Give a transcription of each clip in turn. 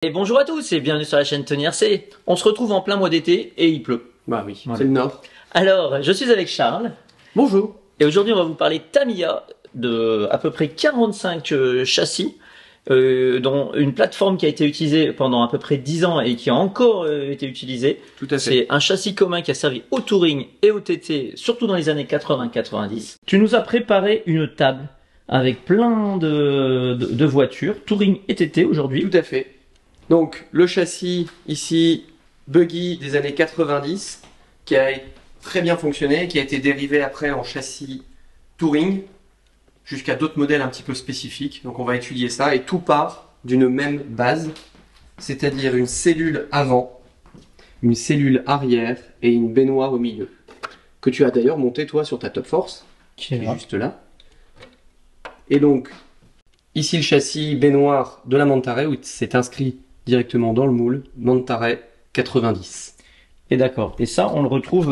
Et bonjour à tous et bienvenue sur la chaîne Tony RC. On se retrouve en plein mois d'été et il pleut. Bah oui, Voilà. c'est le Nord. Alors, je suis avec Charles. Bonjour. Et aujourd'hui, on va vous parler de Tamiya, de à peu près 45 châssis, dont une plateforme qui a été utilisée pendant à peu près 10 ans et qui a encore été utilisée. Tout à fait. C'est un châssis commun qui a servi au touring et au TT, surtout dans les années 80-90. Tu nous as préparé une table avec plein de voitures, touring et TT aujourd'hui. Tout à fait. Donc, le châssis, ici, buggy des années 90, qui a très bien fonctionné, qui a été dérivé après en châssis touring, jusqu'à d'autres modèles un petit peu spécifiques. Donc, on va étudier ça, et tout part d'une même base, c'est-à-dire une cellule avant, une cellule arrière et une baignoire au milieu. Que tu as d'ailleurs monté, toi, sur ta Top Force, qui est juste là. Et donc, ici le châssis baignoire de la Mantaray, où c'est inscrit directement dans le moule, Mantaray 90. Et d'accord. Et ça, on le retrouve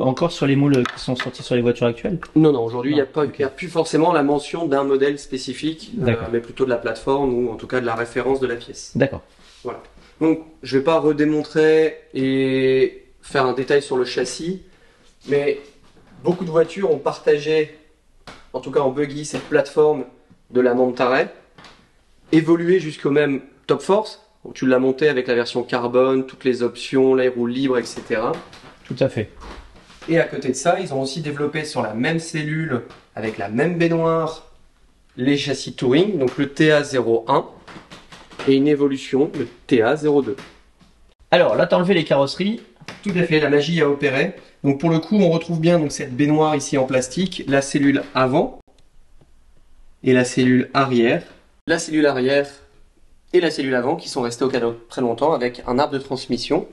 encore sur les moules qui sont sortis sur les voitures actuelles? Non, non, aujourd'hui, il n'y a, Ok. y a plus forcément la mention d'un modèle spécifique, mais plutôt de la plateforme, ou en tout cas de la référence de la pièce. D'accord. Voilà. Donc, je vais pas redémontrer et faire un détail sur le châssis, mais beaucoup de voitures ont partagé, en tout cas en buggy, cette plateforme de la Mantaray, évolué jusqu'au même Top Force, où tu l'as monté avec la version carbone, toutes les options, les roues libres, etc. Tout à fait. Et à côté de ça, ils ont aussi développé sur la même cellule, avec la même baignoire, les châssis touring, donc le TA01, et une évolution, le TA02. Alors, là, t'as enlevé les carrosseries. Tout à fait, la magie a opéré. Donc pour le coup, on retrouve bien donc cette baignoire ici en plastique, la cellule avant et la cellule arrière. La cellule arrière et la cellule avant qui sont restées au cadeau très longtemps avec un arbre de transmission.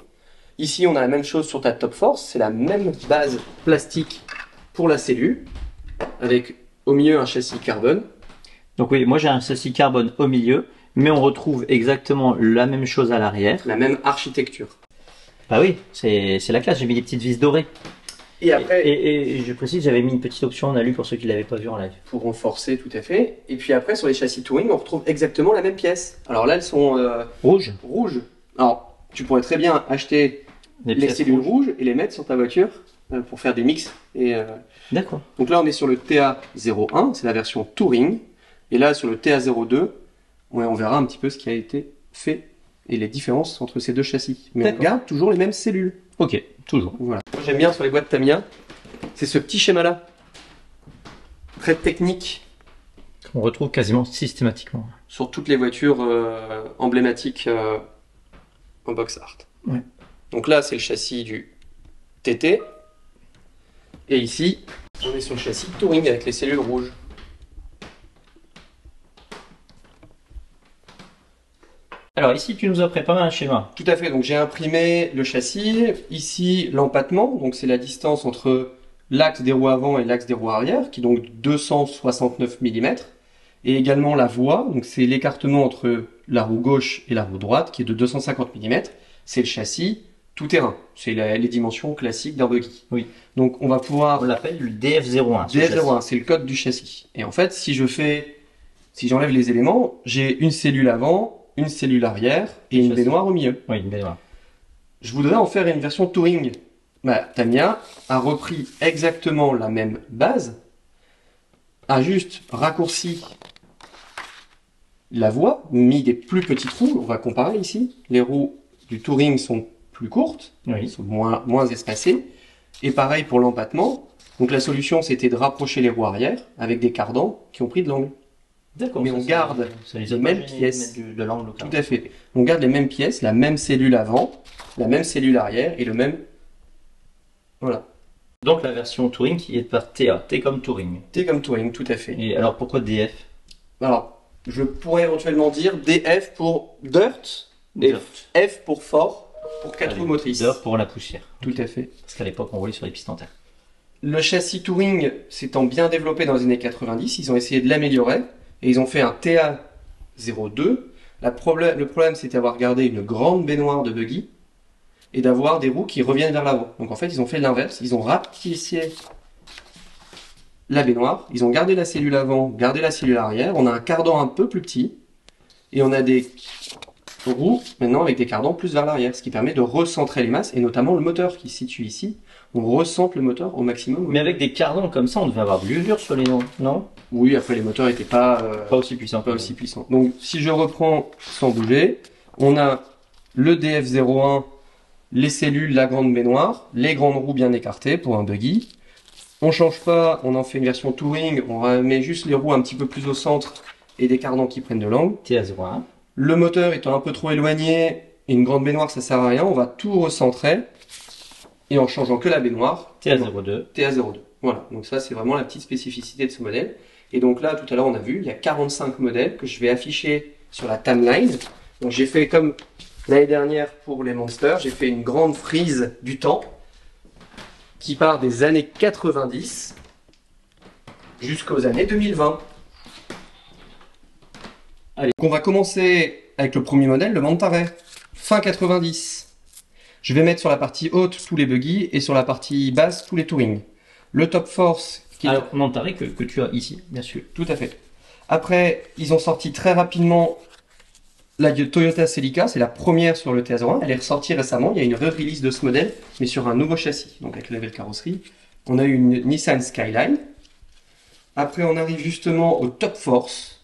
Ici, on a la même chose sur ta Top Force, c'est la même base plastique pour la cellule avec au milieu un châssis carbone. Donc oui, moi j'ai un châssis carbone au milieu, mais on retrouve exactement la même chose à l'arrière. La même architecture. Bah oui, c'est la classe, j'ai mis des petites vis dorées. Et après, Et je précise, j'avais mis une petite option en alu pour ceux qui l'avaient pas vu en live. pour renforcer tout à fait. Et puis après, sur les châssis touring, on retrouve exactement la même pièce. Alors là, elles sont Rouge. rouges. Alors, tu pourrais très bien acheter les pièces cellules rouges et les mettre sur ta voiture pour faire des mix. D'accord. Donc là, on est sur le TA01, c'est la version touring. Et là, sur le TA02, on verra un petit peu ce qui a été fait et les différences entre ces deux châssis. Mais on D'accord. garde toujours les mêmes cellules. Ok, toujours. Voilà. Moi, j'aime bien sur les boîtes Tamiya, c'est ce petit schéma-là. Très technique On retrouve quasiment systématiquement. sur toutes les voitures emblématiques en box art. Ouais. Donc là, c'est le châssis du TT. Et ici, on est sur le châssis touring avec les cellules rouges. Alors ici, tu nous as préparé un schéma. Tout à fait, donc j'ai imprimé le châssis, ici l'empattement, donc c'est la distance entre l'axe des roues avant et l'axe des roues arrière, qui est donc 269 mm, et également la voie, donc c'est l'écartement entre la roue gauche et la roue droite, qui est de 250 mm, c'est le châssis tout-terrain, c'est les dimensions classiques d'un buggy. Oui. Donc on va On pouvoir... l'appelle le DF01. ce châssis. DF01, c'est le code du châssis. Et en fait, si j'enlève les éléments, j'ai une cellule avant, une cellule arrière et une Châssis. baignoire au milieu. Oui, une baignoire. Je voudrais en faire une version touring. Bah, Tamiya a repris exactement la même base, a juste raccourci la voie, mis des plus petites roues. On va comparer ici. Les roues du touring sont plus courtes, Oui. sont moins espacées. Et pareil pour l'empattement. Donc la solution, c'était de rapprocher les roues arrière avec des cardans qui ont pris de l'angle. D'accord. Mais on garde ça les les a pas mêmes gênés pièces. de mettre de l'angle. Tout à fait. On garde les mêmes pièces, la même cellule avant, la même cellule arrière et le même... Voilà. Donc la version touring qui est par TA, T comme touring. T comme touring, tout à fait. Et alors pourquoi DF? Alors, je pourrais éventuellement dire DF pour dirt et Dirt. F pour fort pour 4 Allez, roues motrices. Dirt pour la poussière. Tout à fait. Parce qu'à l'époque on roulait sur les pistes en terre. Le châssis touring s'étant bien développé dans les années 90, ils ont essayé de l'améliorer et ils ont fait un TA02. Le problème, c'était d'avoir gardé une grande baignoire de buggy et d'avoir des roues qui reviennent vers l'avant. Donc en fait, ils ont fait l'inverse. Ils ont rapetissé la baignoire, ils ont gardé la cellule avant, gardé la cellule arrière. On a un cardan un peu plus petit et on a des roue, maintenant avec des cardans plus vers l'arrière, ce qui permet de recentrer les masses, et notamment le moteur qui se situe ici. On recentre le moteur au maximum. Mais avec des cardans comme ça, on devait avoir de l'usure sur les noix, non? Oui, après les moteurs n'étaient pas aussi puissants. pas aussi puissants. Donc si je reprends sans bouger, on a le DF01, les cellules, la grande baignoire, les grandes roues bien écartées pour un buggy. On change pas, on en fait une version touring, on met juste les roues un petit peu plus au centre et des cardans qui prennent de l'angle. TA01. Le moteur étant un peu trop éloigné, et une grande baignoire ça sert à rien, on va tout recentrer et en changeant que la baignoire. TA02. TA02. Voilà, donc ça c'est vraiment la petite spécificité de ce modèle. Et donc là, tout à l'heure on a vu, il y a 45 modèles que je vais afficher sur la timeline. Donc j'ai fait comme l'année dernière pour les Monsters, j'ai fait une grande frise du temps qui part des années 90 jusqu'aux années 2020. Allez, donc on va commencer avec le premier modèle, le Monterey, fin 90. Je vais mettre sur la partie haute tous les buggy et sur la partie basse tous les touring. Le Top Force, qui est... Alors, Monterey que tu as ici, bien sûr. Tout à fait. Après, ils ont sorti très rapidement la Toyota Celica, c'est la première sur le TA01. Elle est ressortie récemment, il y a une re-release de ce modèle, mais sur un nouveau châssis, donc avec la nouvelle carrosserie. On a eu une Nissan Skyline. Après, on arrive justement au Top Force,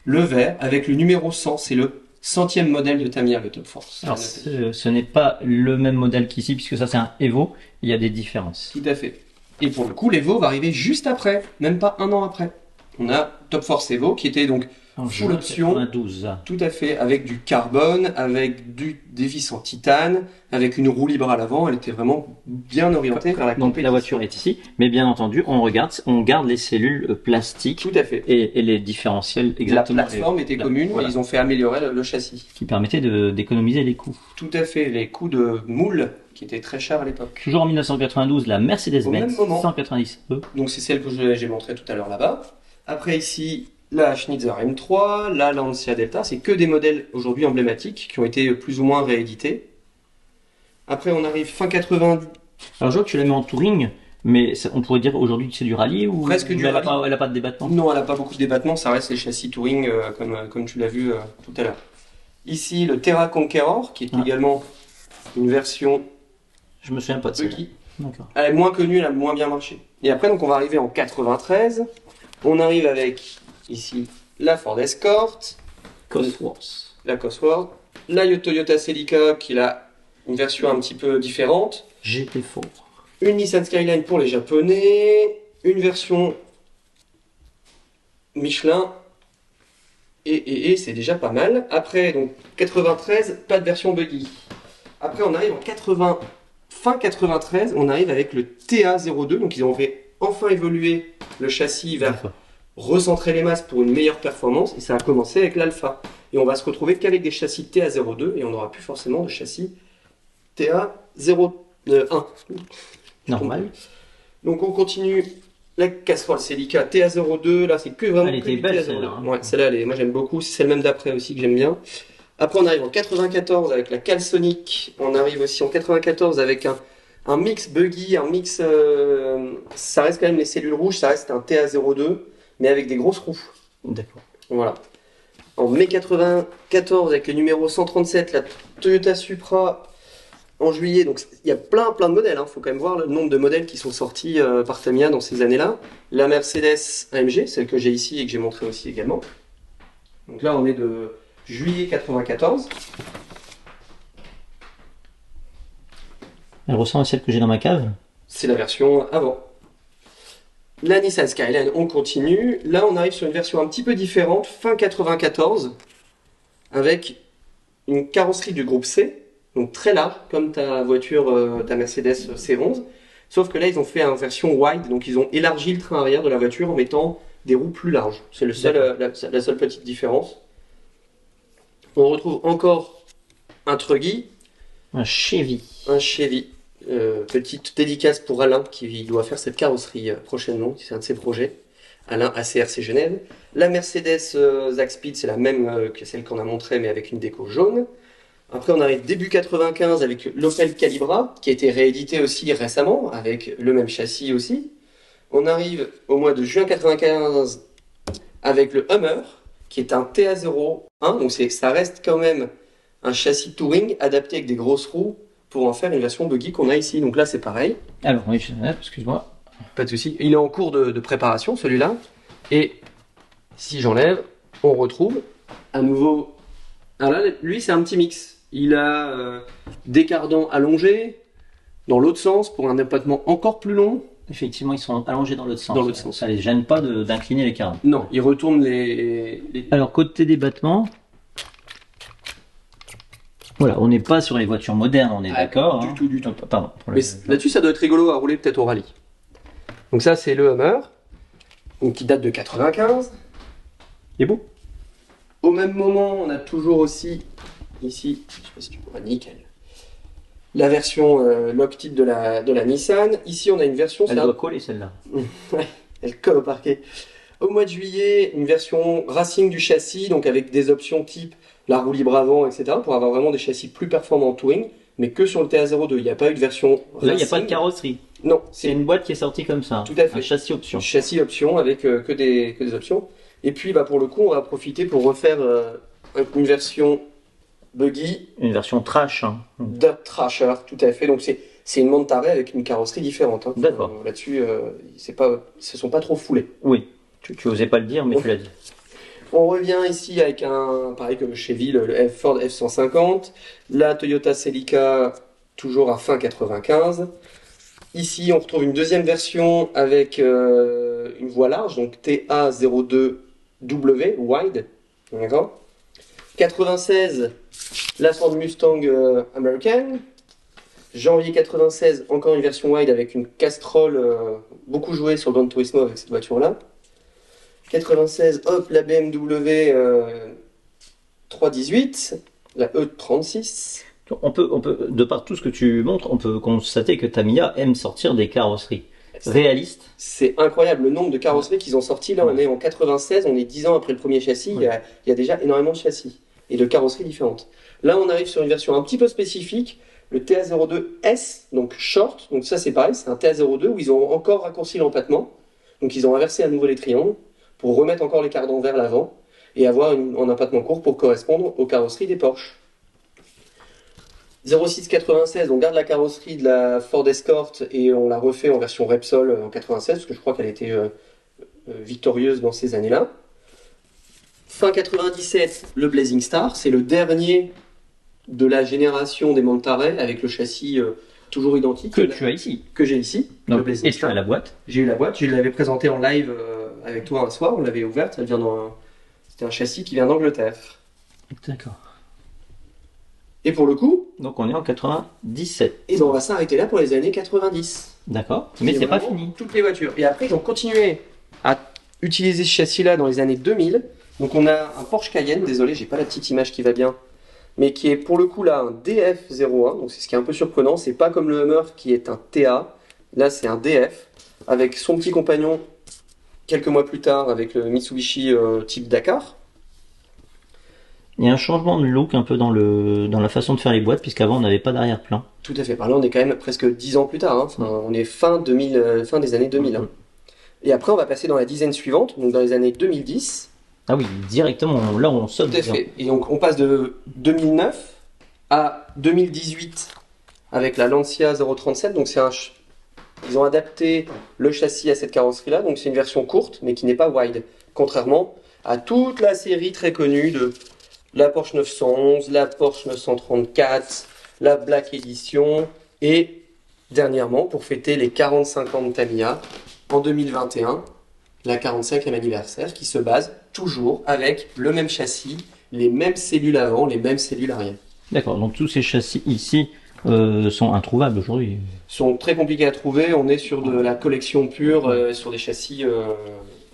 le vert, avec le numéro 100, c'est le 100e modèle de Tamiya, le Top Force. Alors, ce n'est pas le même modèle qu'ici, puisque ça c'est un Evo, il y a des différences. Tout à fait. Et pour le coup, l'Evo va arriver juste après, même pas un an après. On a Top Force Evo, qui était donc full option, 92. tout à fait, avec du carbone, avec des vis en titane, avec une roue libre à l'avant. Elle était vraiment bien orientée vers la compétition. Donc la voiture est ici, mais bien entendu, on garde les cellules plastiques. Tout à fait. Et les différentiels exactement. La plateforme était commune, voilà. Et ils ont fait améliorer le châssis. Qui permettait d'économiser les coûts. Tout à fait, les coûts de moule qui étaient très chers à l'époque. Toujours en 1992, la Mercedes-Benz 190 E. Donc c'est celle que j'ai montrée tout à l'heure là-bas. Après ici, la Schnitzer M3, la Lancia Delta, c'est que des modèles aujourd'hui emblématiques qui ont été plus ou moins réédités. Après on arrive fin 90. Alors je vois que tu l'as mis en touring, mais on pourrait dire aujourd'hui que c'est du rallye ou presque du rallye. Elle n'a pas de débattement? Non, elle n'a pas beaucoup de débattement, ça reste les châssis touring comme tu l'as vu tout à l'heure. Ici le Terra Conqueror, qui est également une version... Je me souviens pas de ça. D'accord. Elle est moins connue, elle a moins bien marché. Et après donc on va arriver en 93. On arrive avec ici la Ford Escort, Cosworth, la Cosworth, la Toyota Celica qui a une version un petit peu différente, GT4, une Nissan Skyline pour les Japonais, une version Michelin et c'est déjà pas mal. Après donc 93, pas de version buggy. Après on arrive en fin 93, on arrive avec le TA02, donc ils ont fait enfin évoluer le châssis vers recentrer les masses pour une meilleure performance, et ça a commencé avec l'Alpha. Et on va se retrouver qu'avec des châssis TA02 et on n'aura plus forcément de châssis TA01. Normal. Donc on continue la casserole Celica TA02, là c'est que vraiment elle était belle celle-là. Ouais, celle-là, moi j'aime beaucoup, c'est celle même d'après aussi que j'aime bien. Après on arrive en 94 avec la Calisonic, on arrive aussi en 94 avec un mix buggy, un mix, ça reste quand même les cellules rouges, ça reste un TA02, mais avec des grosses roues. D'accord. Voilà. En mai 94 avec le numéro 137, la Toyota Supra en juillet. Donc il y a plein de modèles, hein. Faut quand même voir le nombre de modèles qui sont sortis par Tamiya dans ces années-là. La Mercedes AMG, celle que j'ai ici et que j'ai montré aussi également. Donc là on est de juillet 94. Elle ressemble à celle que j'ai dans ma cave. C'est la version avant. La Nissan Skyline, on continue. Là, on arrive sur une version un petit peu différente, fin 94, avec une carrosserie du groupe C, donc très large, comme ta voiture, ta Mercedes C11. Sauf que là, ils ont fait une version wide, donc ils ont élargi le train arrière de la voiture en mettant des roues plus larges. C'est la seule petite différence. On retrouve encore un Truggy. Un Chevy. Un Chevy. Petite dédicace pour Alain qui doit faire cette carrosserie prochainement, c'est un de ses projets. Alain ACRC Genève. La Mercedes Zaxpeed, c'est la même que celle qu'on a montrée mais avec une déco jaune. Après on arrive début 95 avec l'Opel Calibra qui a été réédité aussi récemment avec le même châssis aussi. On arrive au mois de juin 95 avec le Hummer qui est un TA01, donc ça reste quand même un châssis touring adapté avec des grosses roues pour en faire une version buggy qu'on a ici. Donc là, c'est pareil. Alors, oui, excuse-moi. Pas de souci. Il est en cours de préparation, celui-là. Et si j'enlève, on retrouve à nouveau. Alors là, lui, c'est un petit mix. Il a des cardans allongés dans l'autre sens pour un empattement encore plus long. Effectivement, ils sont allongés dans l'autre sens. Dans l'autre sens. Ça les gêne pas d'incliner les cardans. Non, il retourne les... Alors, côté des battements, voilà, on n'est pas sur les voitures modernes, on est d'accord. Du tout. Pardon. Mais là-dessus, ça doit être rigolo à rouler peut-être au rallye. Donc ça, c'est le Hummer, donc qui date de 95. Il est beau. Au même moment, on a toujours aussi, ici, je sais pas si tu vois, nickel, la version Loctite de la Nissan. Ici, on a une version... Elle doit coller, celle-là. Ouais, elle colle au parquet. Au mois de juillet, une version racing du châssis, donc avec des options type la roue libre avant, etc., pour avoir vraiment des châssis plus performants en touring, mais que sur le TA02. Il n'y a pas eu de version racing. Là, il n'y a pas de carrosserie. Non. C'est une boîte qui est sortie comme ça. Tout à fait. Un châssis option. Châssis option avec que des options. Et puis, bah, pour le coup, on va profiter pour refaire une version buggy. Une version trash. Hein. Dirt Trasher, tout à fait. Donc, c'est une Monterey avec une carrosserie différente. Hein. D'accord. Là-dessus, ils se sont pas trop foulés. Oui. Tu osais pas le dire, mais tu l'as dit. On revient ici avec pareil que Chevy, le Ford F-150. La Toyota Celica, toujours à fin 95. Ici, on retrouve une deuxième version avec une voie large, donc TA02W, wide. D'accord. 96, la Ford Mustang American. Janvier 96, encore une version wide avec une Castrol, beaucoup jouée sur le Gran Turismo avec cette voiture-là. 96, hop, la BMW 318, la E36. On peut, de par tout ce que tu montres, on peut constater que Tamiya aime sortir des carrosseries réalistes. C'est incroyable le nombre de carrosseries qu'ils ont sorti. Là, on est en 96, on est 10 ans après le premier châssis. Ouais. Il y a déjà énormément de châssis et de carrosseries différentes. Là, on arrive sur une version un petit peu spécifique, le TA02S, donc short. Donc ça, c'est pareil, c'est un TA02 où ils ont encore raccourci l'empattement. Donc ils ont inversé à nouveau les triangles pour remettre encore les cardans vers l'avant et avoir un empattement court pour correspondre aux carrosseries des Porsche. 0696, on garde la carrosserie de la Ford Escort et on la refait en version Repsol en 96, parce que je crois qu'elle était victorieuse dans ces années-là. Fin 97, le Blazing Star, c'est le dernier de la génération des Monterey avec le châssis toujours identique. Que tu as ici. Que j'ai ici. Donc, le Blazing et tu Star. as la boîte. J'ai eu la boîte, je l'avais présentée en live avec toi un soir, on l'avait ouverte, elle vient c'était un châssis qui vient d'Angleterre. D'accord. Et pour le coup, Donc on est en 97. et ben on va s'arrêter là pour les années 90. D'accord. Mais c'est pas fini. Toutes les voitures. Et après, ils ont continué à utiliser ce châssis-là dans les années 2000. Donc on a un Porsche Cayenne, désolé, j'ai pas la petite image qui va bien, mais qui est pour le coup là un DF01. Donc c'est ce qui est un peu surprenant. C'est pas comme le Hummer qui est un TA. Là, c'est un DF avec son petit compagnon quelques mois plus tard avec le Mitsubishi type Dakar. Il y a un changement de look un peu dans la façon de faire les boîtes, puisqu'avant on n'avait pas d'arrière-plan. Tout à fait. Par là, on est quand même presque 10 ans plus tard. Hein. Enfin, on est fin des années 2000. Hein. Et après, on va passer dans la dizaine suivante, donc dans les années 2010. Ah oui, directement, là on saute. Tout à fait. Et donc, on passe de 2009 à 2018 avec la Lancia 037. Donc, ils ont adapté le châssis à cette carrosserie-là. Donc, c'est une version courte, mais qui n'est pas wide. Contrairement à toute la série très connue de la Porsche 911, la Porsche 934, la Black Edition et dernièrement, pour fêter les 45 ans de Tamiya, en 2021, la 45e anniversaire qui se base toujours avec le même châssis, les mêmes cellules avant, les mêmes cellules arrière. D'accord, donc tous ces châssis ici sont introuvables aujourd'hui. Sont très compliqués à trouver, on est sur de la collection pure, sur des châssis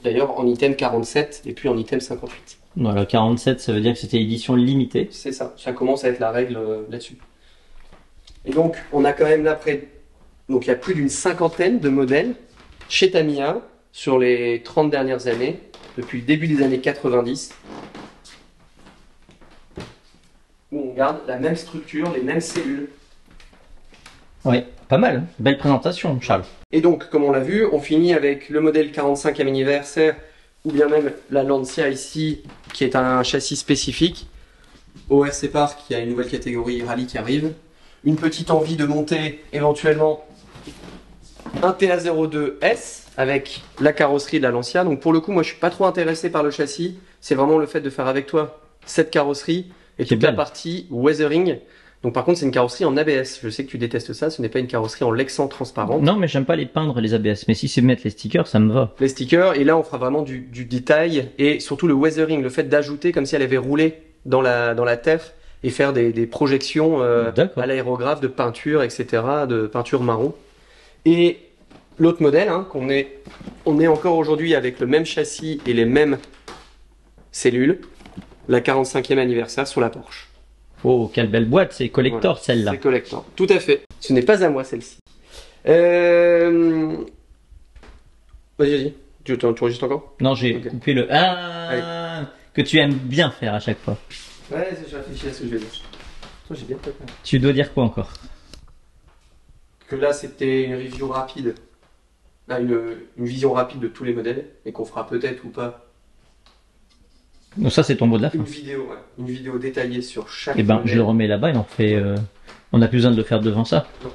d'ailleurs en item 47 et puis en item 58. Voilà, 47, ça veut dire que c'était édition limitée. C'est ça, ça commence à être la règle là-dessus. Et donc, on a quand même là près... Donc, il y a plus d'une cinquantaine de modèles chez Tamiya sur les 30 dernières années, depuis le début des années 90, où on garde la même structure, les mêmes cellules. Oui, pas mal. Belle présentation, Charles. Et donc, comme on l'a vu, on finit avec le modèle 45e anniversaire, ou bien même la Lancia ici, qui est un châssis spécifique, ORC Park, il y a une nouvelle catégorie rallye qui arrive. Une petite envie de monter éventuellement un TA02S avec la carrosserie de la Lancia. Donc pour le coup, moi je suis pas trop intéressé par le châssis. C'est vraiment le fait de faire avec toi cette carrosserie et toute la partie weathering. Donc par contre, c'est une carrosserie en ABS. Je sais que tu détestes ça, ce n'est pas une carrosserie en Lexan transparente. Non, mais j'aime pas les peindre, les ABS. Mais si c'est mettre les stickers, ça me va. Les stickers, et là on fera vraiment du détail et surtout le weathering, le fait d'ajouter comme si elle avait roulé dans la terre et faire des projections à l'aérographe de peinture, etc., de peinture marron. Et l'autre modèle, hein, on est encore aujourd'hui avec le même châssis et les mêmes cellules, la 45e anniversaire sur la Porsche. Oh, quelle belle boîte, c'est collector voilà, celle-là. C'est collector, tout à fait. Ce n'est pas à moi celle-ci. Vas-y, vas-y. Tu enregistres encore? Non, j'ai coupé le que tu aimes bien faire à chaque fois. Ouais, je réfléchis à ce que je vais dire. J'ai bien fait. Tu dois dire quoi encore? Que là, c'était une review rapide. Là, une vision rapide de tous les modèles et qu'on fera peut-être ou pas. Donc ça, c'est ton mot de la fin. Une vidéo détaillée sur chaque. Eh ben, modèle. Je le remets là-bas et on fait. On n'a plus besoin de le faire devant ça. Non.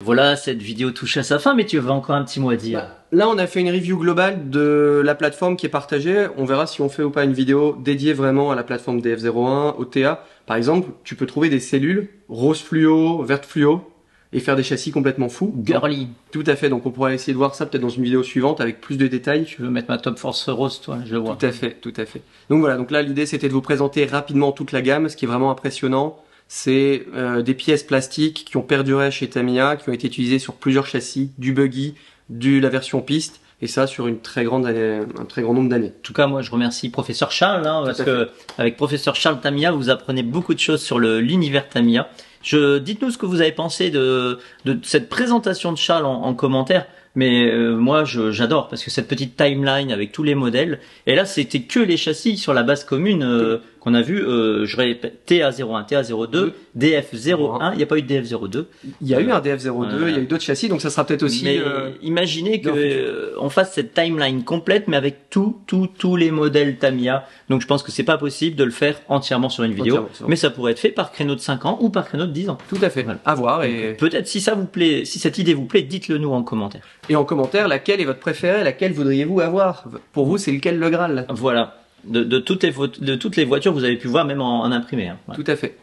Voilà, cette vidéo touche à sa fin, mais tu avais encore un petit mot à dire. Là, on a fait une review globale de la plateforme qui est partagée. On verra si on fait ou pas une vidéo dédiée vraiment à la plateforme DF01, au TA. Par exemple, tu peux trouver des cellules rose fluo, verte fluo et faire des châssis complètement fous. Girly. Tout à fait. Donc, on pourra essayer de voir ça peut-être dans une vidéo suivante avec plus de détails. Tu veux mettre ma Top Force rose, toi, je le vois. Tout à fait, tout à fait. Donc voilà. Donc là, l'idée, c'était de vous présenter rapidement toute la gamme. Ce qui est vraiment impressionnant, c'est des pièces plastiques qui ont perduré chez Tamiya, qui ont été utilisées sur plusieurs châssis, du buggy, la version piste, et ça sur un très grand nombre d'années. En tout cas, moi je remercie professeur Charles, hein, parce que avec professeur Charles Tamiya, vous apprenez beaucoup de choses sur l'univers Tamiya. Dites-nous ce que vous avez pensé de cette présentation de Charles en commentaire. Mais moi j'adore parce que cette petite timeline avec tous les modèles, et là c'était que les châssis sur la base commune qu'on a vu, je répète, TA01, TA02, DF01, il n'y a pas eu de DF02. Il y a eu un DF02, il y a eu d'autres châssis, donc ça sera peut-être aussi... Mais imaginez que on fasse cette timeline complète, mais avec tous les modèles Tamiya, donc je pense que c'est pas possible de le faire entièrement sur une vidéo, mais ça pourrait être fait par créneau de 5 ans ou par créneau de 10 ans. Tout à fait, voilà. À voir. Et peut-être si ça vous plaît, si cette idée vous plaît, dites-le nous en commentaire. Et en commentaire, laquelle est votre préférée, laquelle voudriez-vous avoir? Pour vous, c'est lequel le Graal? Voilà, de toutes les voitures que vous avez pu voir, même en imprimé. Hein. Voilà. Tout à fait.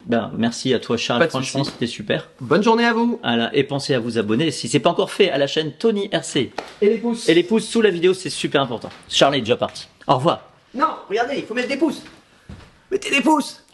Ben, merci à toi Charles, franchement c'était super. Bonne journée à vous. Voilà, et pensez à vous abonner si c'est pas encore fait à la chaîne Tony RC. Et les pouces. Et les pouces sous la vidéo, c'est super important. Charles est déjà parti. Au revoir. Non, regardez, il faut mettre des pouces. Mettez des pouces.